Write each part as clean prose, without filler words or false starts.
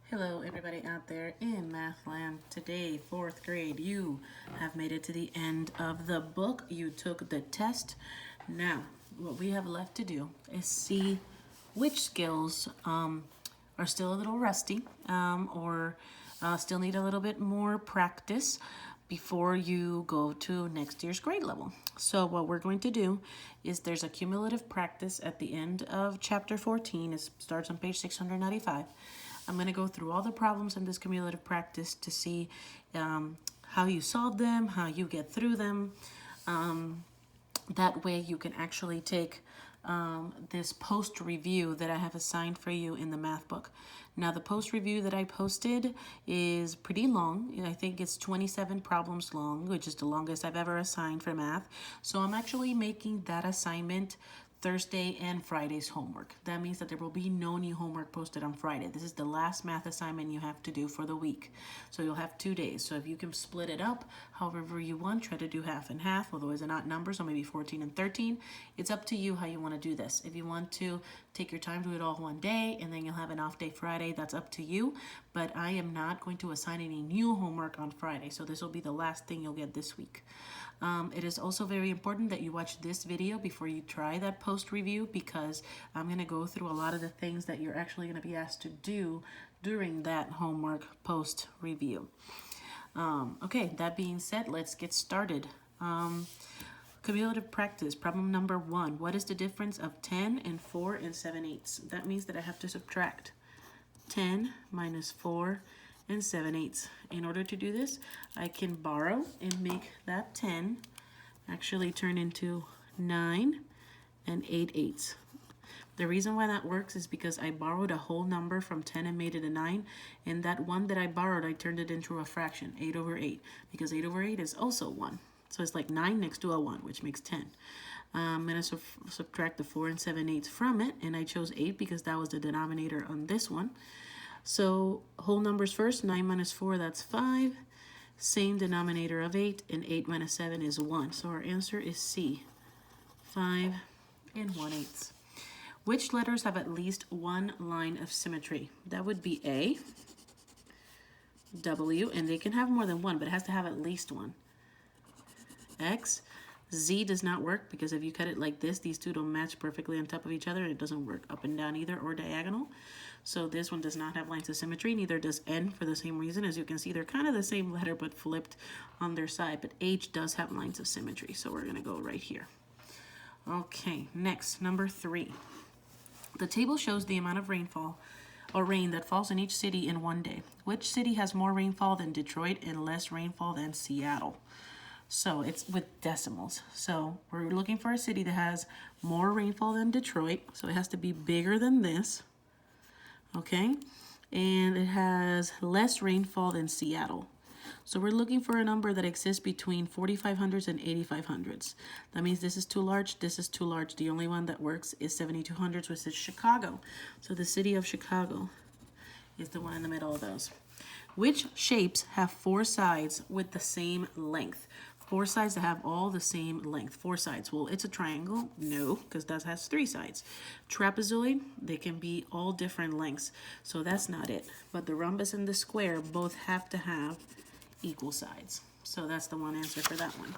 Hello everybody out there in math land. Today, fourth grade, you have made it to the end of the book. You took the test. Now, what we have left to do is see which skills are still a little rusty or still need a little bit more practice before you go to next year's grade level. So what we're going to do is there's a cumulative practice at the end of chapter 14. It starts on page 695. I'm going to go through all the problems in this cumulative practice to see how you solve them, how you get through them. That way you can actually take this post review that I have assigned for you in the math book. Now the post review that I posted is pretty long. I think it's 27 problems long, which is the longest I've ever assigned for math. So I'm actually making that assignment Thursday and Friday's homework. That means that there will be no new homework posted on Friday. This is the last math assignment you have to do for the week. So you'll have 2 days. So if you can split it up however you want, try to do half and half, although it's an odd number, so maybe 14 and 13. It's up to you how you want to do this. If you want to take your time, do it all one day, and then you'll have an off day Friday, that's up to you. But I am not going to assign any new homework on Friday. So this will be the last thing you'll get this week. It is also very important that you watch this video before you try that post review, because I'm going to go through a lot of the things that you're actually going to be asked to do during that homework post review. Okay, that being said, let's get started. Cumulative practice, problem number 1. What is the difference of 10 and 4 and 7/8? That means that I have to subtract 10 minus 4 and 7/8. In order to do this, I can borrow and make that 10 actually turn into 9 and 8/8. The reason why that works is because I borrowed a whole number from 10 and made it a 9, and that one that I borrowed, I turned it into a fraction, 8 over 8, because 8 over 8 is also 1. So it's like 9 next to a 1, which makes 10. I'm going to subtract the 4 and 7/8 from it, and I chose 8 because that was the denominator on this one. So whole numbers first, 9 minus 4, that's 5. Same denominator of 8, and 8 minus 7 is 1. So our answer is C, 5 and 1/8. Which letters have at least one line of symmetry? That would be A, W, and they can have more than one, but it has to have at least one. X, Z does not work because if you cut it like this, these two don't match perfectly on top of each other, and it doesn't work up and down either or diagonal. So this one does not have lines of symmetry, neither does N for the same reason. As you can see, they're kind of the same letter but flipped on their side, but H does have lines of symmetry, so we're going to go right here. Okay, next, number 3. The table shows the amount of rainfall or rain that falls in each city in one day. Which city has more rainfall than Detroit and less rainfall than Seattle? So it's with decimals. So we're looking for a city that has more rainfall than Detroit. So it has to be bigger than this. Okay. And it has less rainfall than Seattle. So we're looking for a number that exists between 4,500s and 8,500s. That means this is too large, this is too large. The only one that works is 7,200s, which is Chicago. So the city of Chicago is the one in the middle of those. Which shapes have 4 sides with the same length? 4 sides that have all the same length. 4 sides. Well, it's a triangle. No, because that has 3 sides. Trapezoid, they can be all different lengths. So that's not it. But the rhombus and the square both have to have equal sides. So that's the one answer for that one.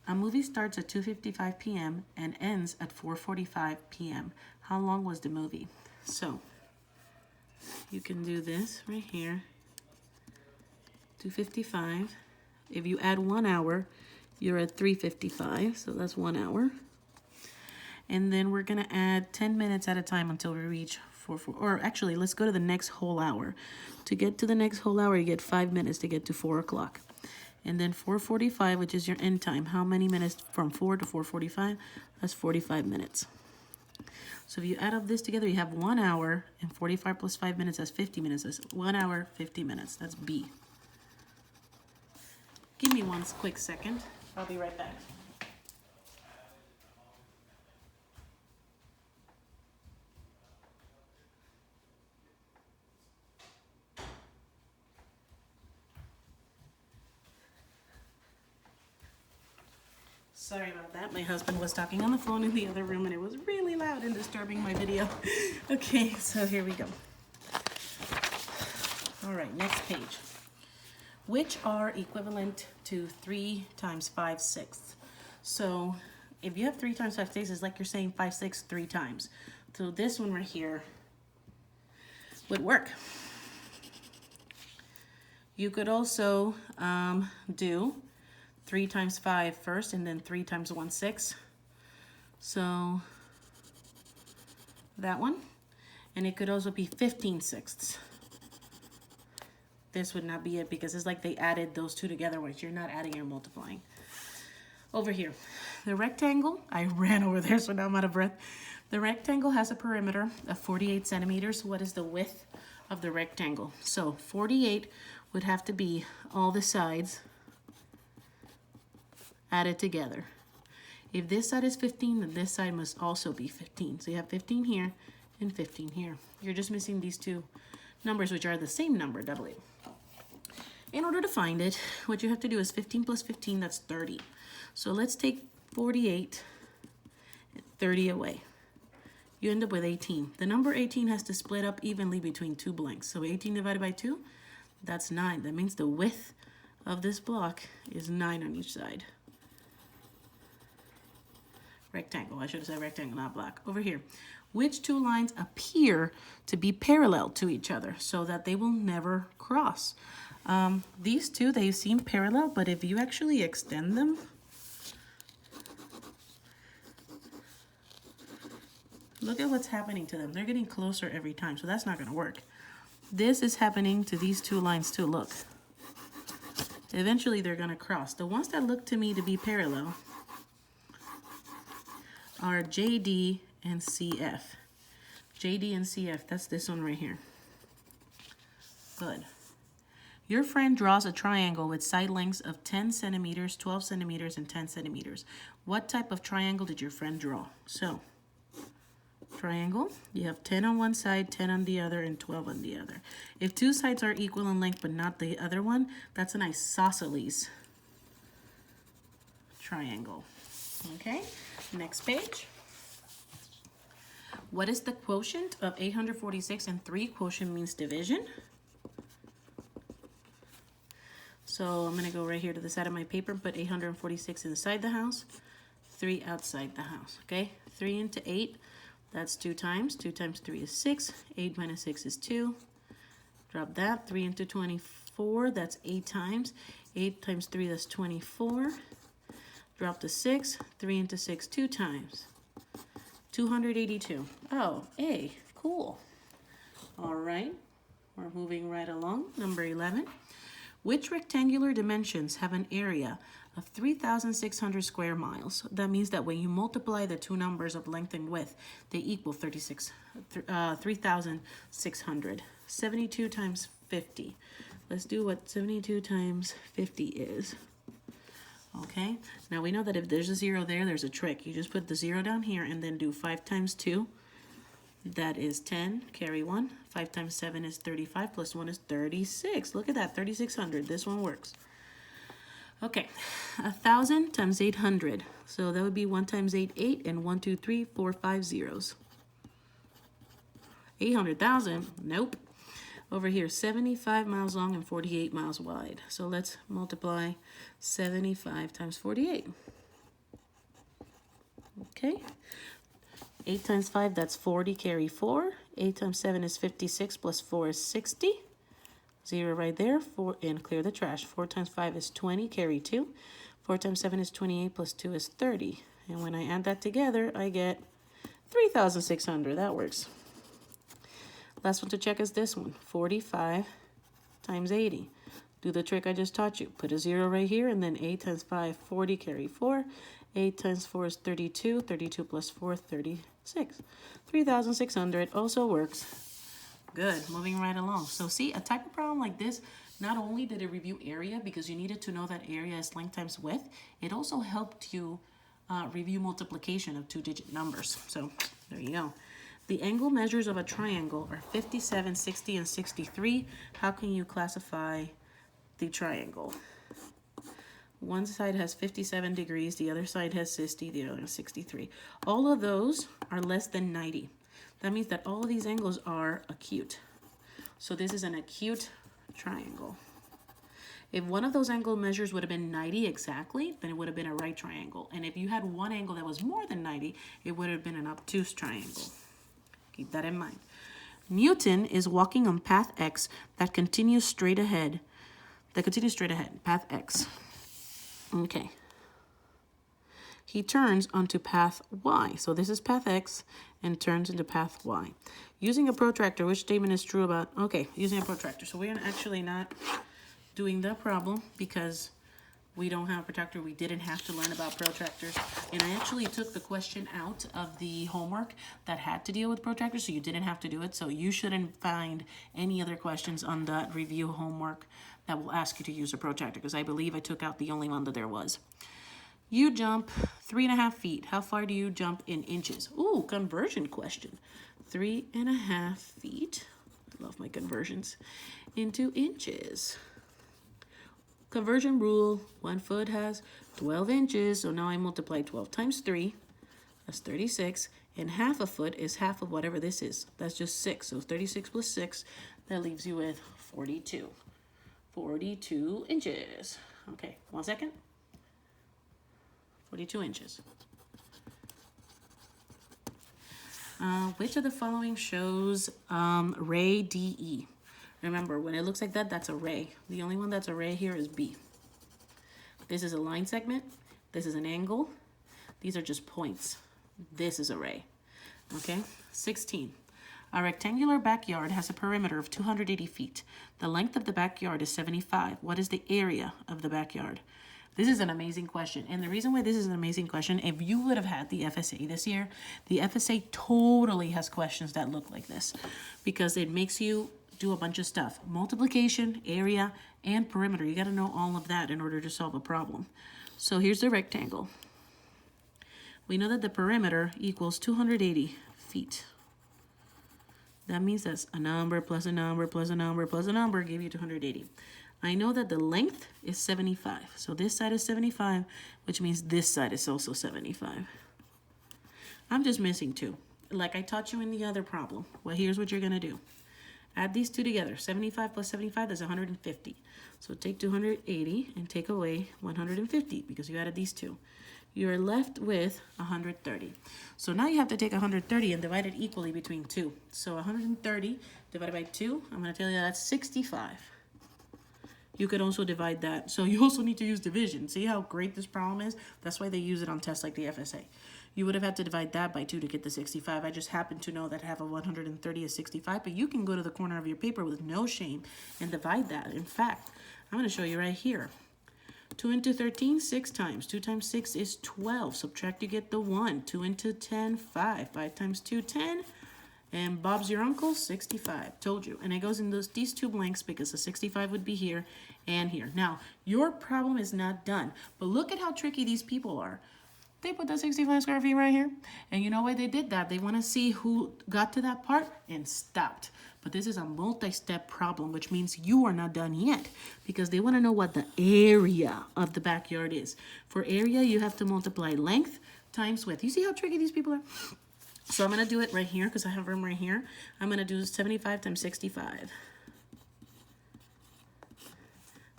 A movie starts at 2:55 p.m. and ends at 4:45 p.m. How long was the movie? So you can do this right here. 2:55. If you add 1 hour, you're at 3:55, so that's 1 hour. And then we're going to add 10 minutes at a time until we reach 4, or actually, let's go to the next whole hour. To get to the next whole hour, you get 5 minutes to get to 4 o'clock. And then 4:45, which is your end time. How many minutes from 4 to 4:45? That's 45 minutes. So if you add up this together, you have 1 hour, and 45 plus 5 minutes, that's 50 minutes. That's 1 hour, 50 minutes. That's B. Give me one quick second. I'll be right back. Sorry about that. My husband was talking on the phone in the other room and it was really loud and disturbing my video. Okay, so here we go. All right, next page. Which are equivalent to 3 times 5/6? So if you have 3 times 5/6, it's like you're saying 5/6 3 times. So this one right here would work. You could also do 3 times 5 first and then 3 times 1/6. So that one. And it could also be 15/6. This would not be it because it's like they added those two together, which you're not adding, you're multiplying. Over here, the rectangle, I ran over there, so now I'm out of breath. The rectangle has a perimeter of 48 centimeters. What is the width of the rectangle? So 48 would have to be all the sides added together. If this side is 15, then this side must also be 15. So you have 15 here and 15 here. You're just missing these two numbers, which are the same number, doubly. In order to find it, what you have to do is 15 plus 15, that's 30. So let's take 48 and 30 away. You end up with 18. The number 18 has to split up evenly between two blanks. So 18 divided by 2, that's 9. That means the width of this block is 9 on each side. Rectangle, I should have said rectangle, not block. Over here, which two lines appear to be parallel to each other so that they will never cross? These two, they seem parallel, but if you actually extend them, look at what's happening to them. They're getting closer every time, so that's not going to work. This is happening to these two lines too, look. Eventually they're going to cross. The ones that look to me to be parallel are JD and CF. JD and CF, that's this one right here. Good. Your friend draws a triangle with side lengths of 10 centimeters, 12 centimeters, and 10 centimeters. What type of triangle did your friend draw? So, triangle, you have 10 on one side, 10 on the other, and 12 on the other. If two sides are equal in length but not the other one, that's an isosceles triangle. Okay, next page. What is the quotient of 846 and 3? Quotient means division. So I'm going to go right here to the side of my paper and put 846 inside the house, 3 outside the house. Okay, 3 into 8, that's 2 times. 2 times 3 is 6. 8 minus 6 is 2. Drop that. 3 into 24, that's 8 times. 8 times 3, that's 24. Drop the 6. 3 into 6, 2 times. 282. Oh, A. Cool. All right. We're moving right along. Number 11. Which rectangular dimensions have an area of 3,600 square miles? That means that when you multiply the two numbers of length and width, they equal 3,600. 72 times 50. Let's do what 72 times 50 is. Okay, now we know that if there's a 0 there, there's a trick. You just put the 0 down here and then do 5 times 2. That is 10, carry 1. 5 times 7 is 35, plus 1 is 36. Look at that, 3,600. This one works. Okay, 1,000 times 800. So that would be 1 times 8, 8, and 1, 2, 3, 4, 5 zeros. 800,000, nope. Over here, 75 miles long and 48 miles wide. So let's multiply 75 times 48. Okay. 8 times 5, that's 40, carry 4. 8 times 7 is 56, plus 4 is 60. 0 right there, 4, and clear the trash. 4 times 5 is 20, carry 2. 4 times 7 is 28, plus 2 is 30. And when I add that together, I get 3,600. That works. Last one to check is this one, 45 times 80. Do the trick I just taught you. Put a 0 right here, and then 8 times 5, 40, carry 4. 8 times 4 is 32. 32 plus 4, 36. 3,600 also works. Good, moving right along. So see, a type of problem like this, not only did it review area because you needed to know that area is length times width, it also helped you review multiplication of 2-digit numbers. So there you go. The angle measures of a triangle are 57, 60, and 63. How can you classify the triangle? One side has 57 degrees, the other side has 60, the other has 63. All of those are less than 90. That means that all of these angles are acute. So this is an acute triangle. If one of those angle measures would have been 90 exactly, then it would have been a right triangle. And if you had one angle that was more than 90, it would have been an obtuse triangle. Keep that in mind. Newton is walking on path X that continues straight ahead. Path X. Okay. He turns onto path Y. So this is path X and turns into path Y. Using a protractor, which statement is true about? Okay, using a protractor. So we're actually not doing the problem because we don't have a protractor. We didn't have to learn about protractors. And I actually took the question out of the homework that had to deal with protractors, so you didn't have to do it. So you shouldn't find any other questions on that review homework that will ask you to use a protractor, because I believe I took out the only one that there was. You jump 3.5 feet. How far do you jump in inches? Ooh, conversion question. 3.5 feet. I love my conversions. Into inches. Conversion rule, 1 foot has 12 inches. So now I multiply 12 times 3. That's 36. And half a foot is half of whatever this is. That's just 6. So 36 plus 6, that leaves you with 42. 42 inches. Okay, 1 second. 42 inches. Which of the following shows ray DE? Remember, when it looks like that, that's a ray. The only one that's a ray here is B. This is a line segment. This is an angle. These are just points. This is a ray. Okay, 16. A rectangular backyard has a perimeter of 280 feet. The length of the backyard is 75. What is the area of the backyard? This is an amazing question. And the reason why this is an amazing question, if you would have had the FSA this year, the FSA totally has questions that look like this, because it makes you do a bunch of stuff. Multiplication, area, and perimeter. You got to know all of that in order to solve a problem. So here's the rectangle. We know that the perimeter equals 280 feet. That means that's a number plus a number plus a number plus a number give you 280. I know that the length is 75. So this side is 75, which means this side is also 75. I'm just missing 2. Like I taught you in the other problem. Well, here's what you're going to do. Add these two together. 75 plus 75 is 150. So take 280 and take away 150 because you added these two. You're left with 130. So now you have to take 130 and divide it equally between 2. So 130 divided by 2, I'm going to tell you that's 65. You could also divide that. So you also need to use division. See how great this problem is? That's why they use it on tests like the FSA. You would have had to divide that by 2 to get the 65. I just happen to know that half of 130 is 65, but you can go to the corner of your paper with no shame and divide that. In fact, I'm going to show you right here. 2 into 13, 6 times. 2 times 6 is 12. Subtract, you get the 1. 2 into 10, 5. 5 times 2, 10. And Bob's your uncle, 65. Told you. And it goes in these two blanks because the 65 would be here and here. Now, your problem is not done. But look at how tricky these people are. They put the 65 square feet right here. And you know why they did that? They want to see who got to that part and stopped. But this is a multi-step problem, which means you are not done yet, because they want to know what the area of the backyard is. For area, you have to multiply length times width. You see how tricky these people are? So I'm going to do it right here because I have room right here. I'm going to do 75 times 65.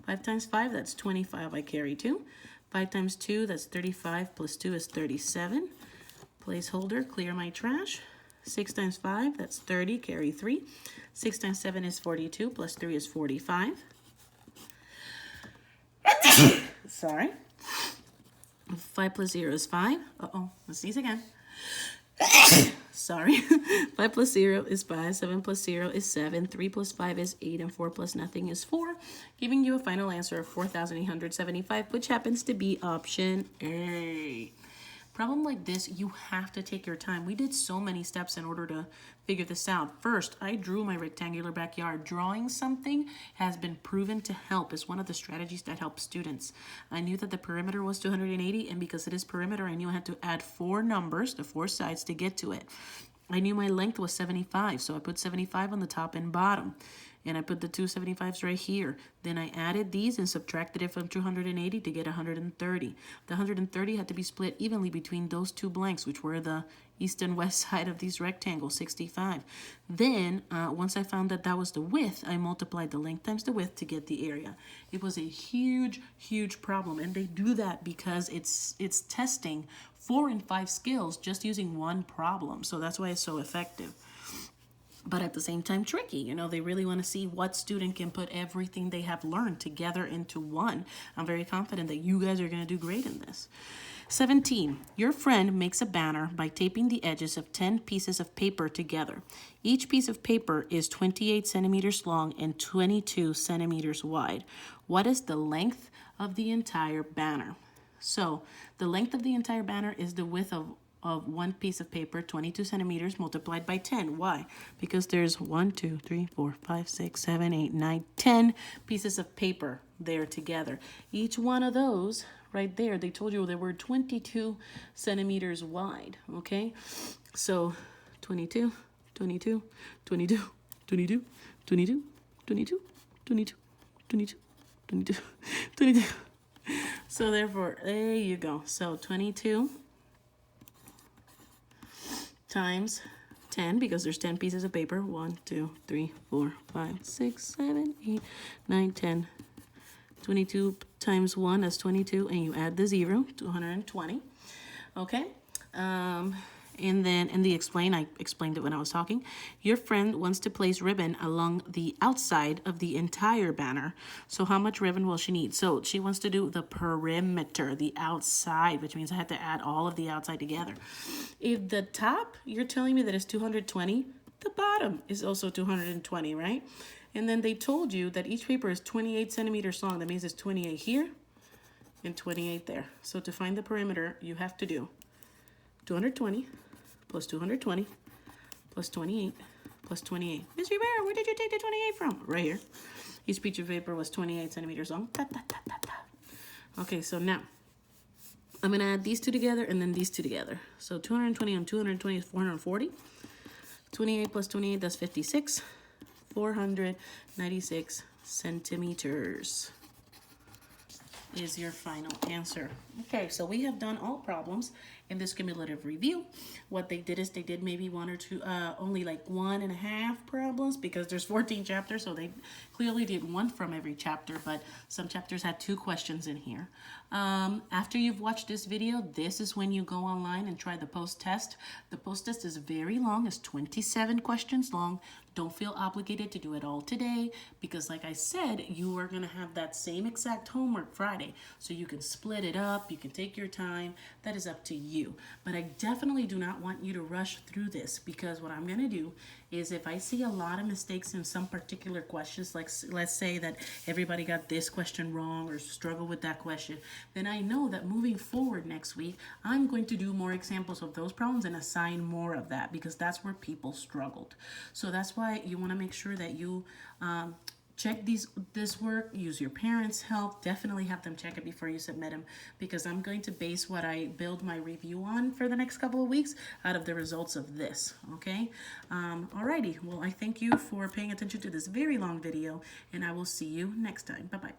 5 times 5, that's 25. I carry 2. 5 times 2, that's 35. Plus 2 is 37. Placeholder, clear my trash. 6 times 5, that's 30. Carry 3. 6 times 7 is 42. Plus 3 is 45. Sorry. 5 plus 0 is 5. Uh-oh. Let's sneeze again. Sorry. 5 plus 0 is 5. 7 plus 0 is 7. 3 plus 5 is 8. And 4 plus nothing is 4. Giving you a final answer of 4,875, which happens to be option A. Problem like this, you have to take your time. We did so many steps in order to figure this out. First, I drew my rectangular backyard. Drawing something has been proven to help. It's one of the strategies that help students. I knew that the perimeter was 280, and because it is perimeter, I knew I had to add 4 numbers, the 4 sides, to get to it. I knew my length was 75, so I put 75 on the top and bottom. And I put the 2 75s right here. Then I added these and subtracted it from 280 to get 130. The 130 had to be split evenly between those two blanks, which were the east and west side of these rectangles, 65. Then, once I found that that was the width, I multiplied the length times the width to get the area. It was a huge, huge problem, and they do that because it's testing 4 and 5 skills just using one problem. So that's why it's so effective. But at the same time tricky. You know, they really want to see what student can put everything they have learned together into one. I'm very confident that you guys are going to do great in this. 17, your friend makes a banner by taping the edges of 10 pieces of paper together. Each piece of paper is 28 centimeters long and 22 centimeters wide. What is the length of the entire banner? So the length of the entire banner is the width of one piece of paper, 22 centimeters multiplied by 10. Why? Because there's 1, 2, 3, 4, 5, 6, 7, 8, 9, 10 pieces of paper there together. Each one of those right there, they told you they were 22 centimeters wide, okay? So 22, 22, 22, 22, 22, 22, 22, 22, 22, 22. So therefore, there you go. So 22 times 10, because there's 10 pieces of paper. 1, 2, 3, 4, 5, 6, 7, 8, 9, 10. 22 times 1 is 22, and you add the 0, 220. Okay? And then in the explain, I explained it when I was talking. Your friend wants to place ribbon along the outside of the entire banner. So how much ribbon will she need? So she wants to do the perimeter, the outside, which means I have to add all of the outside together. If the top, you're telling me that it's 220, the bottom is also 220, right? And then they told you that each paper is 28 centimeters long. That means it's 28 here and 28 there. So to find the perimeter, you have to do 220 plus 220 plus 28 plus 28. Miss Rivera, where did you take the 28 from? Right here. Each piece of paper was 28 centimeters long. Da, da, da, da, da. Okay, so now I'm going to add these two together and then these two together. So 220 on 220 is 440. 28 plus 28, that's 56. 496 centimeters is your final answer. Okay, so we have done all problems in this cumulative review. What they did is they did maybe one or two, only like 1.5 problems, because there's 14 chapters, so they clearly did one from every chapter, but some chapters had 2 questions in here. After you've watched this video, this is when you go online and try the post-test. The post-test is very long, it's 27 questions long. Don't feel obligated to do it all today, because like I said, you are gonna have that same exact homework Friday. So you can split it up, you can take your time, that is up to you. But I definitely do not want you to rush through this, because what I'm gonna do is if I see a lot of mistakes in some particular questions, like let's say that everybody got this question wrong or struggle with that question, then I know that moving forward next week, I'm going to do more examples of those problems and assign more of that, because that's where people struggled. So that's why you want to make sure that you check this work, use your parents' help, definitely have them check it before you submit them, because I'm going to base what I build my review on for the next couple of weeks out of the results of this, okay? Alrighty, well, I thank you for paying attention to this very long video, and I will see you next time. Bye-bye.